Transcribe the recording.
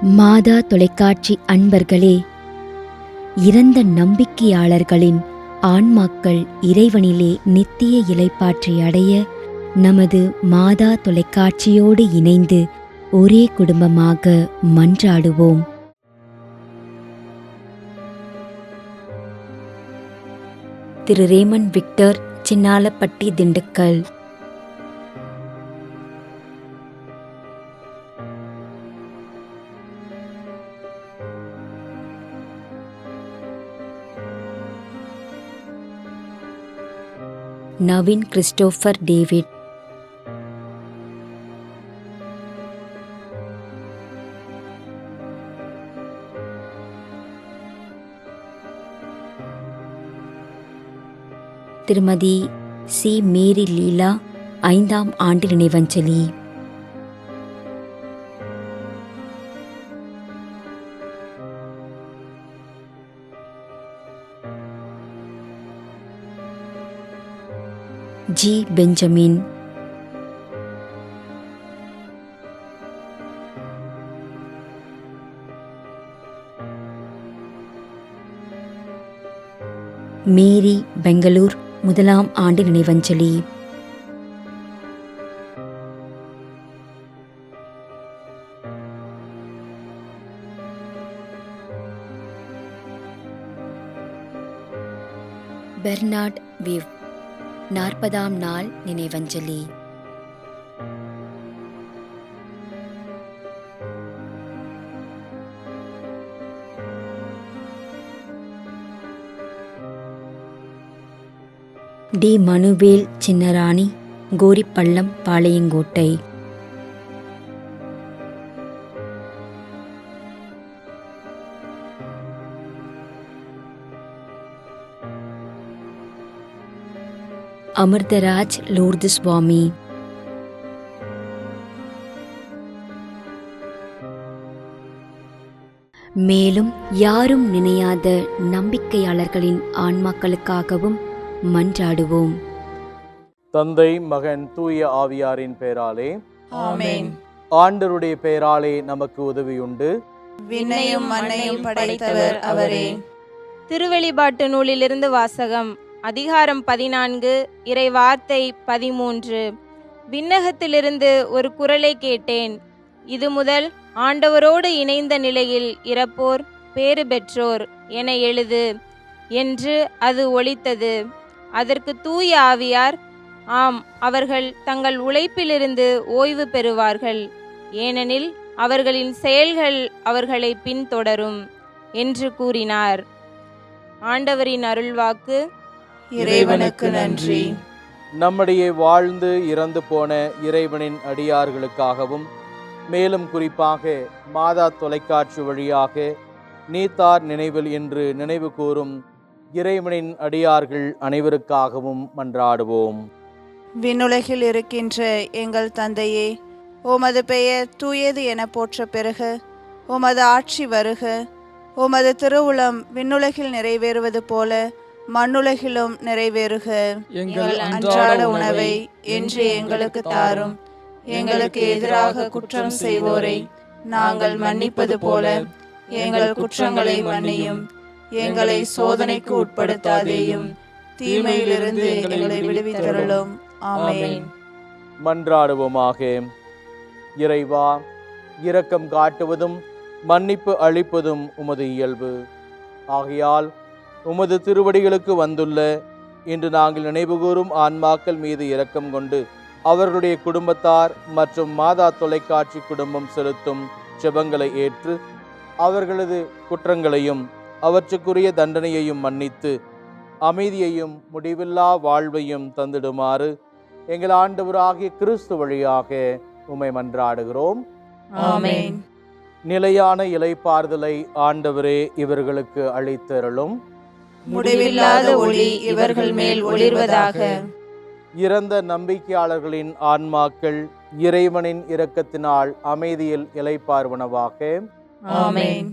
மாதா தொலைக்காட்சி அன்பர்களே, இறந்த நம்பிக்கையாளர்களின் ஆன்மாக்கள் இறைவனிலே நித்திய இளைப்பாற்றி அடைய நமது மாதா தொலைக்காட்சியோடு இணைந்து ஒரே குடும்பமாக மன்றாடுவோம். திரு ரேமன் விக்டர், சின்னாலப்பட்டி, திண்டுக்கல். நவீன் கிறிஸ்டோபர் டேவிட். திருமதி சி மேரி லீலா, 5ஆம் ஆண்டு நினைவஞ்சலி. ஜி பெஞ்சமின். மேரி, பெங்களூர், 1ஆம் ஆண்டு நினைவஞ்சலி. பெர்னார்ட் விவ், 40ஆம் நாள் நினைவஞ்சலி. டி மனுவேல் சின்னராணி, கோரிப்பள்ளம், பாளையங்கோட்டை. அமிர்தராஜ், லூர்து சுவாமி. மேலும் யாரும் நினையாத நம்பிக்கையாளர்களின் ஆன்மாக்களுக்காகவும் மன்றாடுவோம். தந்தை, மகன், தூய ஆவியாரின் பெயராலே ஆமென். ஆண்டவருடைய பெயராலே நமக்கு உதவியுண்டு. விண்ணையும் மண்ணையும் படைத்தவர் அவரே. திருவெளிப்பாட்டு நூலிலிருந்து வாசகம். அதிகாரம் 14, இறை வார்த்தை 13. விண்ணகத்திலிருந்து ஒரு குரலை கேட்டேன். இது முதல் ஆண்டவரோடு இணைந்த நிலையில் இறப்போர் பேறு பெற்றோர் என எழுது என்று அது ஒலித்தது. அதற்கு தூய ஆவியார், ஆம், அவர்கள் தங்கள் உழைப்பிலிருந்து ஓய்வு பெறுவார்கள், ஏனெனில் அவர்களின் செயல்கள் அவர்களை பின்தொடரும் என்று கூறினார். ஆண்டவரின் அருள்வாக்கு. இறைவனுக்கு நன்றி. நம்முடைய வாழ்ந்து இறந்து போன இறைவனின் அடியார்களுக்காகவும், மேலும் குறிப்பாக மாதா தொலைக்காட்சி வழியாக நீத்தார் நினைவில் என்று நினைவு கூறும் இறைவனின் அடியார்கள் அனைவருக்காகவும் மன்றாடுவோம். விண்ணுலகில் இருக்கின்ற எங்கள் தந்தையே, உமது பெயர் தூயது என போற்ற பெறுக. உமது ஆட்சி வருக. உமது திருவுளம் விண்ணுலகில் நிறைவேறுவது போல மண்ணுலகிலும் நிறைவேறுக. எங்கள் அன்றாட உணவை இன்று எங்களுக்கு தாரும். எங்களுக்கு எதிராக குற்றம் செய்வோரை நாங்கள் மன்னிப்பது போல எங்கள் குற்றங்களை மன்னியும். எங்களை சோதனைக்கு உட்படுத்தாதேயும், தீமையிலிருந்து எங்களை விடுவித்தருளும். ஆமென். மன்றாடுவோமாக. இறைவா, இரக்கம் காட்டுவதும் மன்னிப்பு அளிப்பதும் உமது இயல்பு. ஆகையால் உமது திருவடிகளுக்கு வந்துள்ள இன்று நாங்கள் நினைவுகூரும் ஆன்மாக்கள் மீது இரக்கம் கொண்டு அவர்களுடைய குடும்பத்தார் மற்றும் மாதா தொலைக்காட்சி குடும்பம் செலுத்தும் ஜெபங்களை ஏற்று அவர்களது குற்றங்களையும் அவற்றுக்குரிய தண்டனையையும் மன்னித்து அமைதியையும் முடிவில்லா வாழ்வையும் தந்திடுமாறு எங்கள் ஆண்டவராகிய கிறிஸ்து வழியாக உம்மை மன்றாடுகிறோம். ஆமென். நிலையான இளைப்பாறுதலை ஆண்டவரே இவர்களுக்கு அளித்தருளும். முடிவில்லாத ஒளி இவர்கள் மேல் ஒளிர்வதாக. இறந்த நம்பிக்கையாளர்களின் ஆன்மாக்கள் இறைவனின் இரக்கத்தினால் அமைதியில் இளைப்பாறுவனவாக. ஆமென்.